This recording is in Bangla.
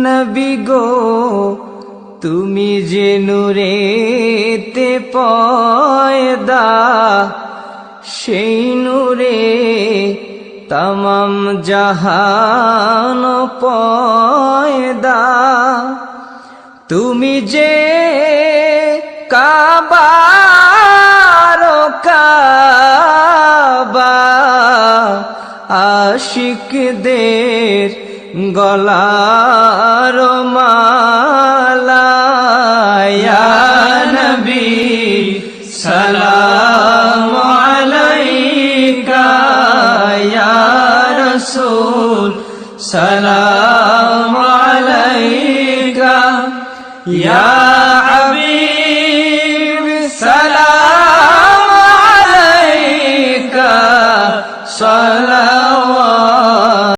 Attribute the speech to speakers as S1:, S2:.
S1: নবী গো তুমি যে নূরেতে পয়দা, সেই নূরে তমাম জাহান পয়দা। তুমি যে কাবার কাবা, আশিকদের গলার মালা। ইয়া নবী সালামু আলাইকা, ইয়া রাসূল সালামু আলাইকা, ইয়া